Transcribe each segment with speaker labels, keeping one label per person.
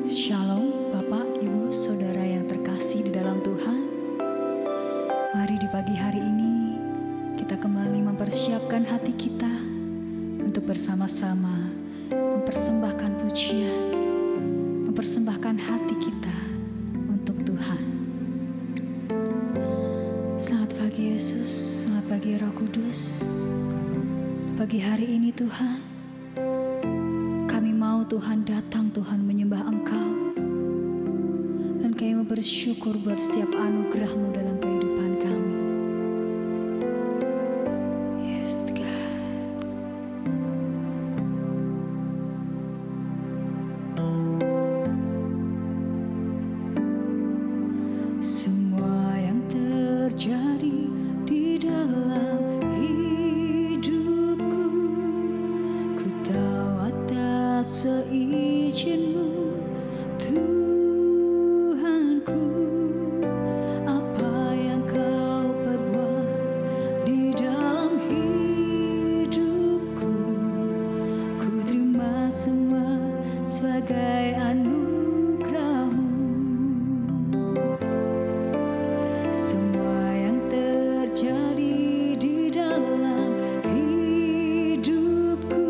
Speaker 1: Shalom Bapak, Ibu, Saudara yang terkasih di dalam Tuhan. Mari di pagi hari ini kita kembali mempersiapkan hati kita untuk bersama-sama mempersembahkan pujian, mempersembahkan hati kita untuk Tuhan. Selamat pagi Yesus, selamat pagi Roh Kudus. Pagi hari ini Tuhan, kami mau Tuhan datang, Tuhan menyembah Engkau, dan kami bersyukur buat setiap anugerah-Mu dalam kehidupan kami. Yes God. Semua yang terjadi di dalam hidupku, ku tahu atas seizin-Mu, Tuhanku. Apa yang Kau perbuat di dalam hidupku, ku terima semua sebagai anugerah-Mu. Semua yang terjadi di dalam hidupku,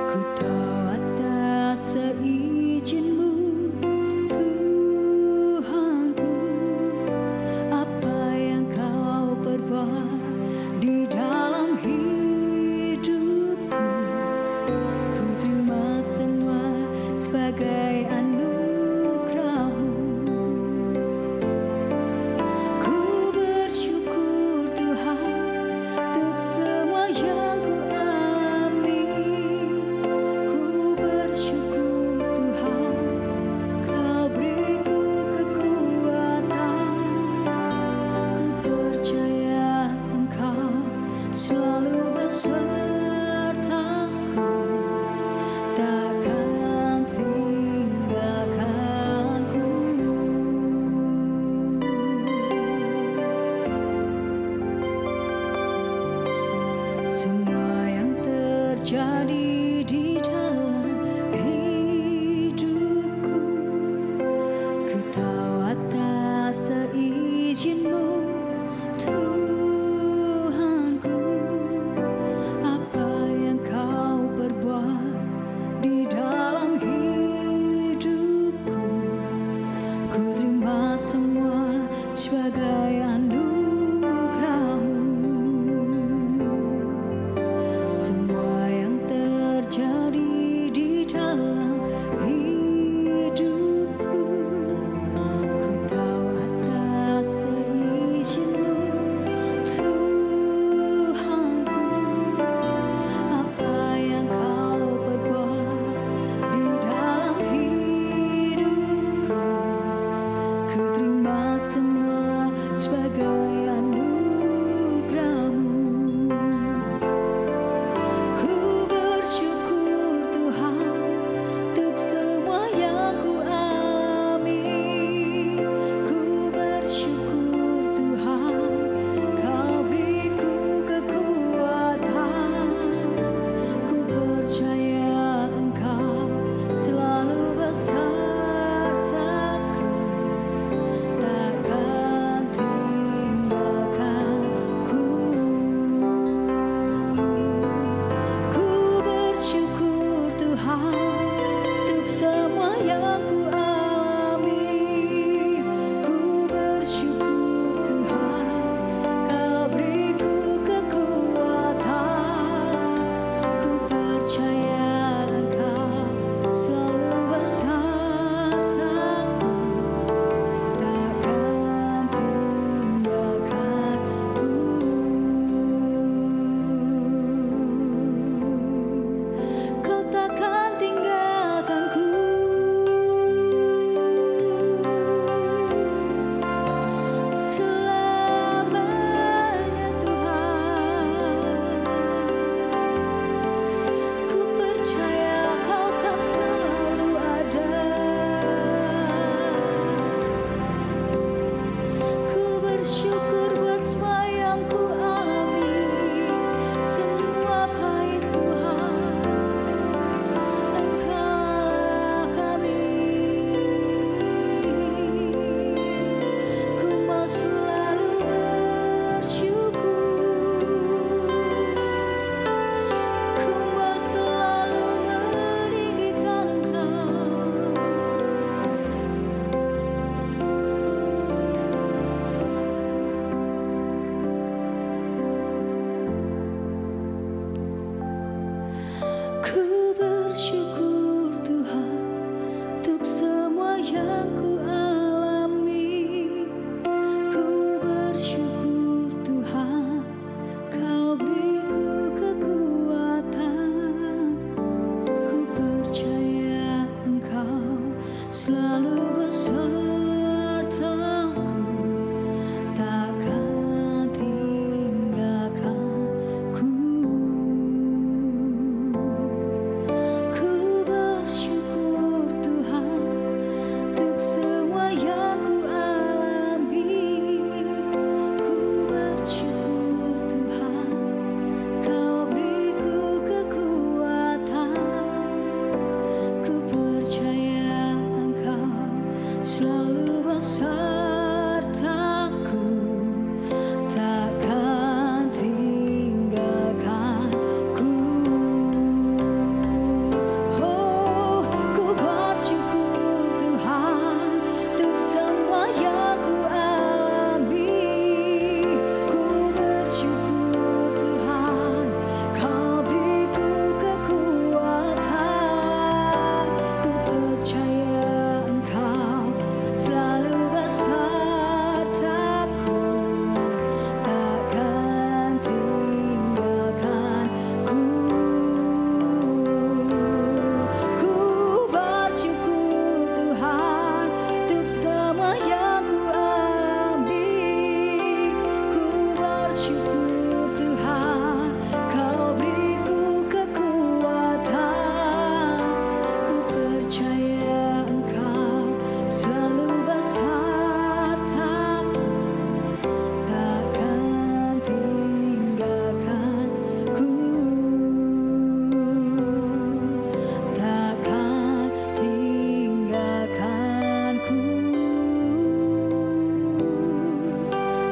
Speaker 1: ku tahu atas seizin-Mu, Tuhanku. Apa yang Kau perbuat di dalam hidupku, ku terima semua sebagai anugerah-Mu. Ku bersyukur Tuhan untuk semua yang ku alami. Ku bersyukur Tuhan, Kau beriku kekuatan. Ku percaya Engkau selalu besertaku, takkan tinggalkan selalu besertaku, takkan tinggalkanku. Ku bersyukur Tuhan untuk semua yang ku alami. Ku bersyukur Tuhan, Kau beriku kekuatan. Ku percaya Engkau selalu besertaku, takkan tinggalkanku. Oh, ku bersyukur Tuhan untuk semua yang ku alami. Ku bersyukur Tuhan, Kau beriku kekuatan. Ku percaya Engkau selalu besertaku, takkan tinggalkanku. Ku bersyukur Tuhan untuk semua yang ku alami. Ku bersyukur Tuhan, Kau beriku kekuatan. Ku percaya Engkau selalu besertaku, takkan tinggalkanku, takkan tinggalkanku,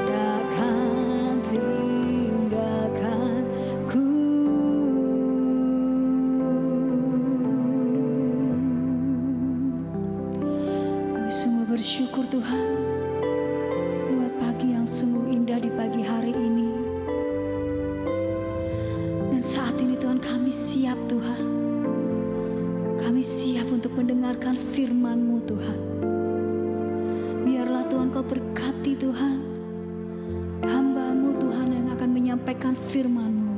Speaker 1: takkan tinggalkanku. Kami sungguh bersyukur Tuhan buat pagi yang sungguh indah di pagi hari ini. Dan saat ini Tuhan, kami siap Tuhan. Kami siap untuk mendengarkan firman-Mu Tuhan. Biarlah Tuhan Kau berkati Tuhan hamba-Mu Tuhan yang akan menyampaikan firman-Mu.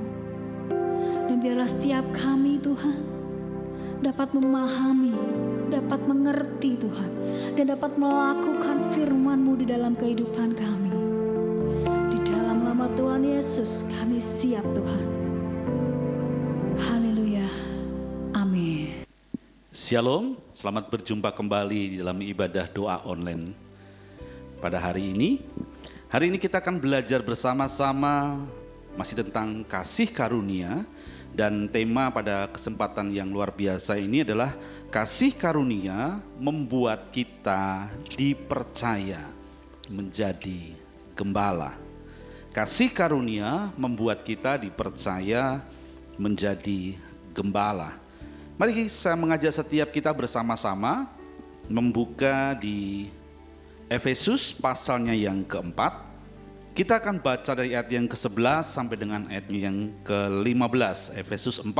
Speaker 1: Dan biarlah setiap kami Tuhan dapat memahami, dapat mengerti Tuhan, dan dapat melakukan firman-Mu di dalam kehidupan kami. Di dalam nama Tuhan Yesus kami siap Tuhan. Haleluya. Amin.
Speaker 2: Shalom, selamat berjumpa kembali di dalam ibadah doa online pada hari ini. Hari ini kita akan belajar bersama-sama masih tentang kasih karunia, dan tema pada kesempatan yang luar biasa ini adalah kasih karunia membuat kita dipercaya menjadi gembala. Kasih karunia membuat kita dipercaya menjadi gembala. Mari saya mengajak setiap kita bersama-sama membuka di Efesus pasalnya yang keempat. Kita akan baca dari ayat yang ke-11 sampai dengan ayat yang ke-15. Efesus 4,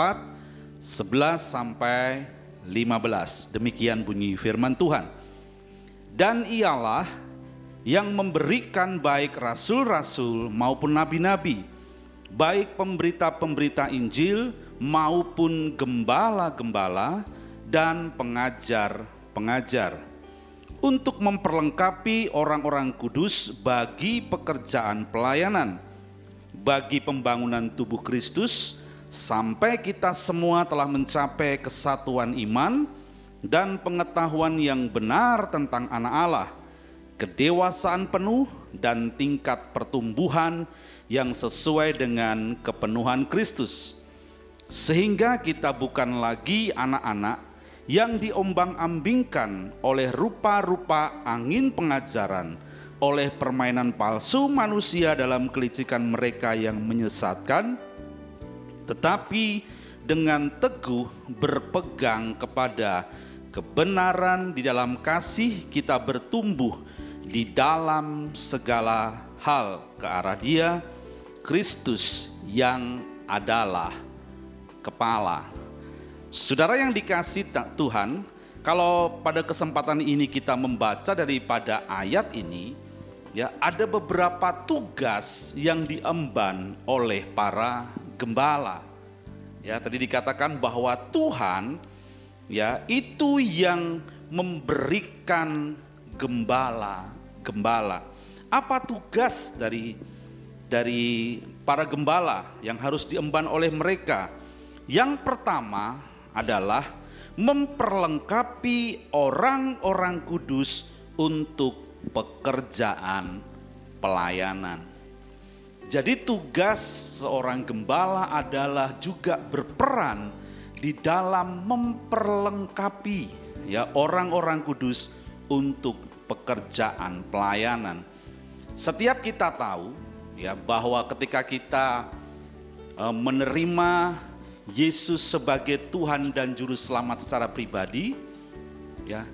Speaker 2: 11 sampai 15. Demikian bunyi firman Tuhan. Dan ialah yang memberikan baik rasul-rasul maupun nabi-nabi, baik pemberita-pemberita Injil maupun gembala-gembala dan pengajar-pengajar, untuk memperlengkapi orang-orang kudus bagi pekerjaan pelayanan, bagi pembangunan tubuh Kristus, sampai kita semua telah mencapai kesatuan iman dan pengetahuan yang benar tentang anak Allah, kedewasaan penuh dan tingkat pertumbuhan yang sesuai dengan kepenuhan Kristus, sehingga kita bukan lagi anak-anak yang diombang-ambingkan oleh rupa-rupa angin pengajaran, oleh permainan palsu manusia dalam kelicikan mereka yang menyesatkan, tetapi dengan teguh berpegang kepada kebenaran di dalam kasih kita bertumbuh di dalam segala hal ke arah Dia, Kristus yang adalah kepala. Saudara yang dikasihi Tuhan, kalau pada kesempatan ini kita membaca daripada ayat ini, ya, ada beberapa tugas yang diemban oleh para gembala. Ya, tadi dikatakan bahwa Tuhan, ya, itu yang memberikan gembala. Apa tugas dari para gembala yang harus diemban oleh mereka? Yang pertama adalah memperlengkapi orang-orang kudus untuk pekerjaan pelayanan. Jadi tugas seorang gembala adalah juga berperan di dalam memperlengkapi ya orang-orang kudus untuk pekerjaan pelayanan. Setiap kita tahu ya bahwa ketika kita menerima Yesus sebagai Tuhan dan Juru Selamat secara pribadi, ya,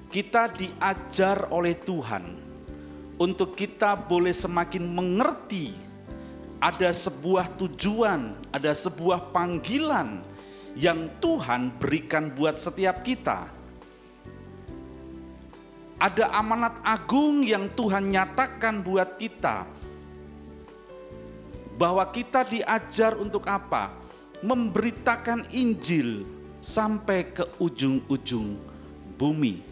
Speaker 2: kita diajar oleh Tuhan untuk kita boleh semakin mengerti ada sebuah tujuan, ada sebuah panggilan yang Tuhan berikan buat setiap kita. Ada amanat agung yang Tuhan nyatakan buat kita, bahwa kita diajar untuk apa? Memberitakan Injil sampai ke ujung-ujung bumi.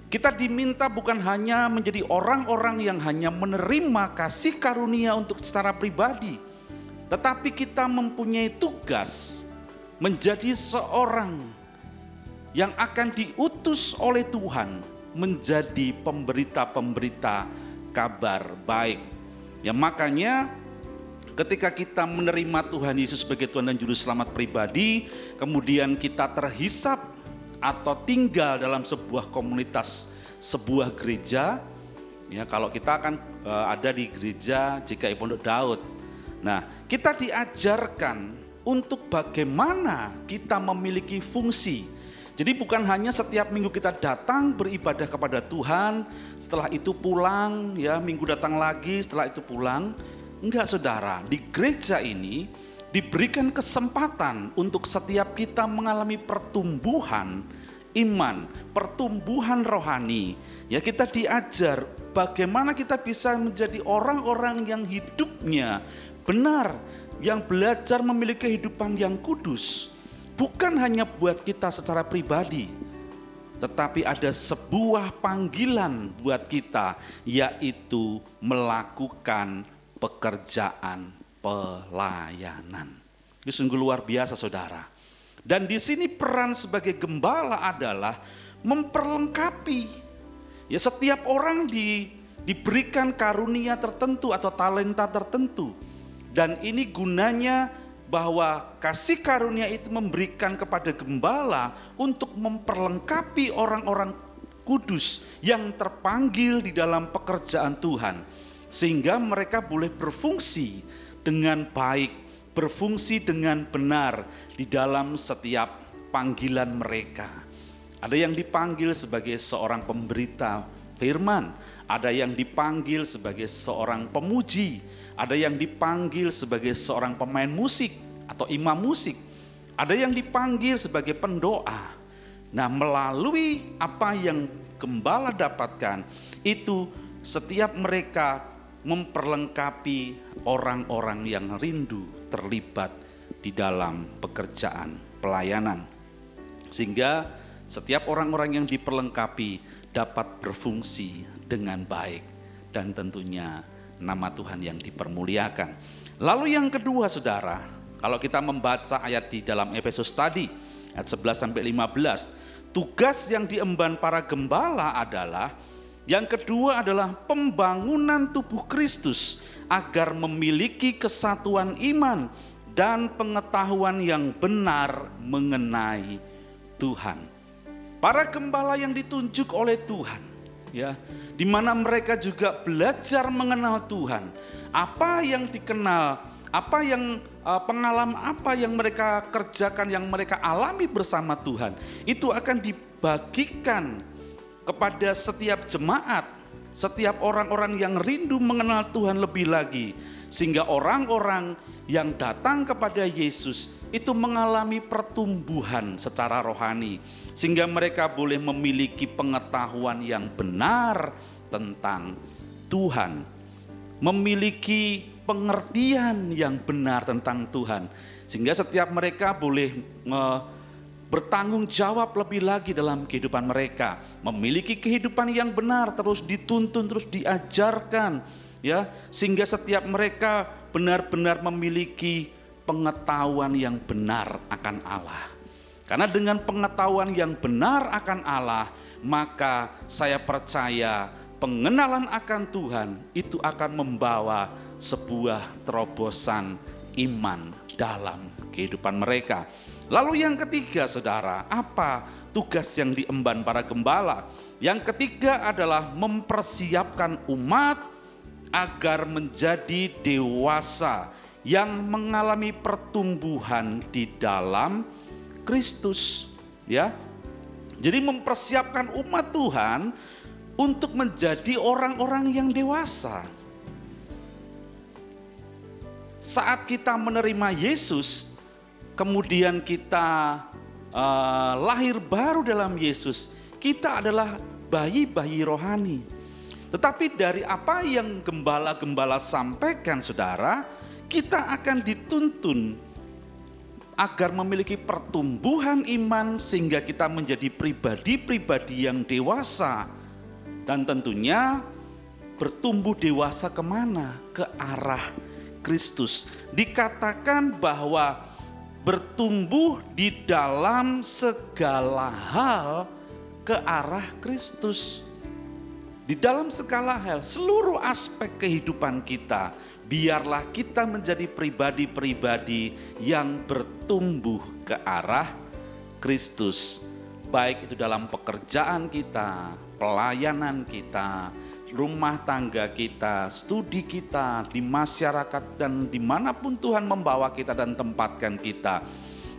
Speaker 2: Kita diminta bukan hanya menjadi orang-orang yang hanya menerima kasih karunia untuk secara pribadi, tetapi kita mempunyai tugas menjadi seorang yang akan diutus oleh Tuhan menjadi pemberita-pemberita kabar baik. Ya, makanya ketika kita menerima Tuhan Yesus sebagai Tuhan dan Juru Selamat pribadi, kemudian kita terhisap atau tinggal dalam sebuah komunitas, sebuah gereja. Ya, kalau kita akan ada di gereja GKI Pondok Daud. Nah, kita diajarkan untuk bagaimana kita memiliki fungsi. Jadi bukan hanya setiap minggu kita datang beribadah kepada Tuhan, setelah itu pulang, ya minggu datang lagi, setelah itu pulang. Enggak, saudara, di gereja ini diberikan kesempatan untuk setiap kita mengalami pertumbuhan iman, pertumbuhan rohani. Ya, kita diajar bagaimana kita bisa menjadi orang-orang yang hidupnya benar, yang belajar memiliki kehidupan yang kudus. Bukan hanya buat kita secara pribadi, tetapi ada sebuah panggilan buat kita, yaitu melakukan pekerjaan pelayanan. Ini sungguh luar biasa, saudara. Dan di sini peran sebagai gembala adalah memperlengkapi. Ya, setiap orang diberikan karunia tertentu atau talenta tertentu. Dan ini gunanya bahwa kasih karunia itu memberikan kepada gembala untuk memperlengkapi orang-orang kudus yang terpanggil di dalam pekerjaan Tuhan, sehingga mereka boleh berfungsi dengan baik, berfungsi dengan benar di dalam setiap panggilan mereka. Ada yang dipanggil sebagai seorang pemberita firman, ada yang dipanggil sebagai seorang pemuji, ada yang dipanggil sebagai seorang pemain musik atau imam musik, ada yang dipanggil sebagai pendoa. Nah, melalui apa yang gembala dapatkan, itu setiap mereka memperlengkapi orang-orang yang rindu terlibat di dalam pekerjaan pelayanan. Sehingga setiap orang-orang yang diperlengkapi dapat berfungsi dengan baik, dan tentunya nama Tuhan yang dipermuliakan. Lalu yang kedua, saudara, kalau kita membaca ayat di dalam Efesus tadi, ayat 11-15, tugas yang diemban para gembala adalah, yang kedua adalah pembangunan tubuh Kristus agar memiliki kesatuan iman dan pengetahuan yang benar mengenai Tuhan. Para gembala yang ditunjuk oleh Tuhan, ya, di mana mereka juga belajar mengenal Tuhan. Apa yang dikenal, apa yang pengalaman apa yang mereka kerjakan, yang mereka alami bersama Tuhan, itu akan dibagikan kepada setiap jemaat, setiap orang-orang yang rindu mengenal Tuhan lebih lagi, sehingga orang-orang yang datang kepada Yesus itu mengalami pertumbuhan secara rohani, sehingga mereka boleh memiliki pengetahuan yang benar tentang Tuhan, memiliki pengertian yang benar tentang Tuhan, sehingga setiap mereka boleh bertanggung jawab lebih lagi dalam kehidupan mereka, memiliki kehidupan yang benar, terus dituntun, terus diajarkan, ya, sehingga setiap mereka benar-benar memiliki pengetahuan yang benar akan Allah. Karena dengan pengetahuan yang benar akan Allah, maka saya percaya pengenalan akan Tuhan itu akan membawa sebuah terobosan iman dalam kehidupan mereka. Lalu yang ketiga, saudara, apa tugas yang diemban para gembala? Yang ketiga adalah mempersiapkan umat agar menjadi dewasa yang mengalami pertumbuhan di dalam Kristus, ya. Jadi mempersiapkan umat Tuhan untuk menjadi orang-orang yang dewasa. Saat kita menerima Yesus, kemudian kita lahir baru dalam Yesus, kita adalah bayi-bayi rohani. Tetapi dari apa yang gembala-gembala sampaikan, saudara, kita akan dituntun agar memiliki pertumbuhan iman sehingga kita menjadi pribadi-pribadi yang dewasa. Dan tentunya bertumbuh dewasa kemana? Ke arah Kristus. Dikatakan bahwa bertumbuh di dalam segala hal ke arah Kristus. Di dalam segala hal, seluruh aspek kehidupan kita, biarlah kita menjadi pribadi-pribadi yang bertumbuh ke arah Kristus. Baik itu dalam pekerjaan kita, pelayanan kita, rumah tangga kita, studi kita, di masyarakat dan dimanapun Tuhan membawa kita dan tempatkan kita.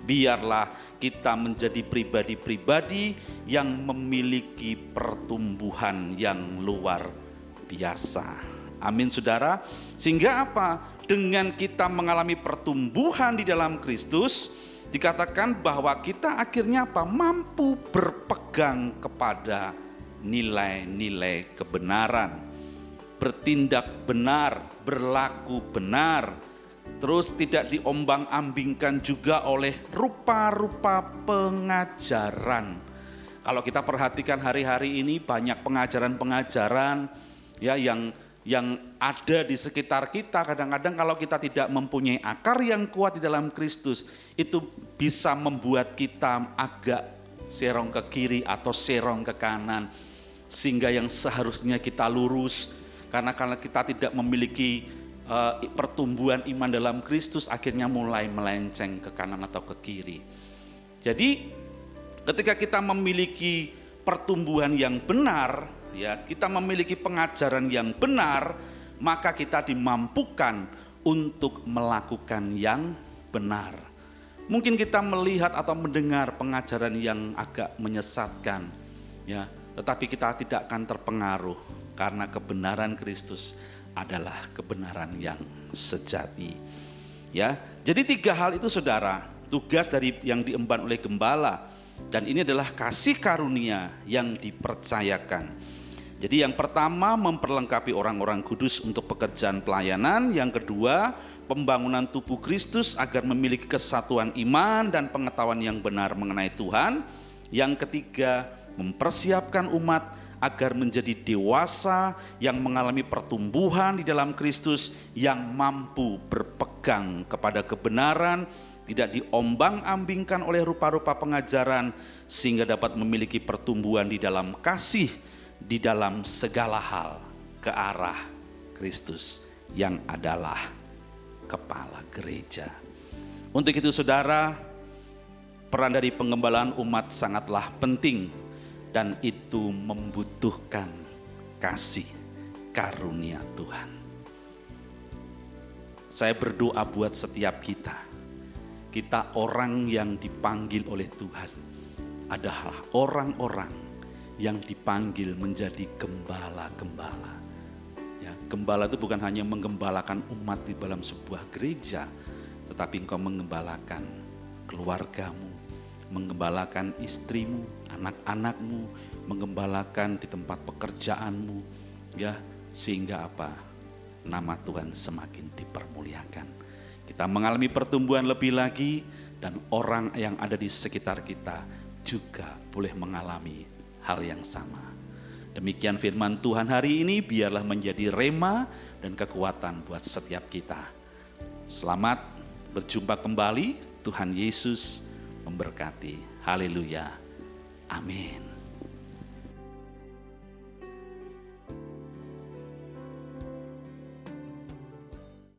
Speaker 2: Biarlah kita menjadi pribadi-pribadi yang memiliki pertumbuhan yang luar biasa. Amin, saudara. Sehingga apa? Dengan kita mengalami pertumbuhan di dalam Kristus, dikatakan bahwa kita akhirnya apa? Mampu berpegang kepada nilai-nilai kebenaran, bertindak benar, berlaku benar, terus tidak diombang-ambingkan juga oleh rupa-rupa pengajaran. Kalau kita perhatikan hari-hari ini banyak pengajaran-pengajaran ya yang ada di sekitar kita. Kadang-kadang kalau kita tidak mempunyai akar yang kuat di dalam Kristus, itu bisa membuat kita agak serong ke kiri atau serong ke kanan, sehingga yang seharusnya kita lurus karena kita tidak memiliki pertumbuhan iman dalam Kristus, akhirnya mulai melenceng ke kanan atau ke kiri. Jadi ketika kita memiliki pertumbuhan yang benar, ya, kita memiliki pengajaran yang benar, maka kita dimampukan untuk melakukan yang benar. Mungkin kita melihat atau mendengar pengajaran yang agak menyesatkan, ya, tetapi kita tidak akan terpengaruh karena kebenaran Kristus adalah kebenaran yang sejati. Ya, jadi 3 hal itu, saudara, tugas dari yang diemban oleh gembala, dan ini adalah kasih karunia yang dipercayakan. Jadi yang pertama, memperlengkapi orang-orang kudus untuk pekerjaan pelayanan. Yang kedua, pembangunan tubuh Kristus agar memiliki kesatuan iman dan pengetahuan yang benar mengenai Tuhan. Yang ketiga, mempersiapkan umat agar menjadi dewasa yang mengalami pertumbuhan di dalam Kristus, yang mampu berpegang kepada kebenaran, tidak diombang-ambingkan oleh rupa-rupa pengajaran, sehingga dapat memiliki pertumbuhan di dalam kasih, di dalam segala hal ke arah Kristus yang adalah kepala gereja. Untuk itu, saudara, peran dari penggembalaan umat sangatlah penting, dan itu membutuhkan kasih karunia Tuhan. Saya berdoa buat setiap kita orang yang dipanggil oleh Tuhan adalah orang-orang yang dipanggil menjadi gembala-gembala. Ya, gembala itu bukan hanya menggembalakan umat di dalam sebuah gereja, tetapi engkau menggembalakan keluargamu, menggembalakan istrimu, anak-anakmu, menggembalakan di tempat pekerjaanmu, ya, sehingga apa? Nama Tuhan semakin dipermuliakan. Kita mengalami pertumbuhan lebih lagi, dan orang yang ada di sekitar kita juga boleh mengalami hal yang sama. Demikian firman Tuhan hari ini, biarlah menjadi rema dan kekuatan buat setiap kita. Selamat berjumpa kembali, Tuhan Yesus memberkati. Haleluya. Amin.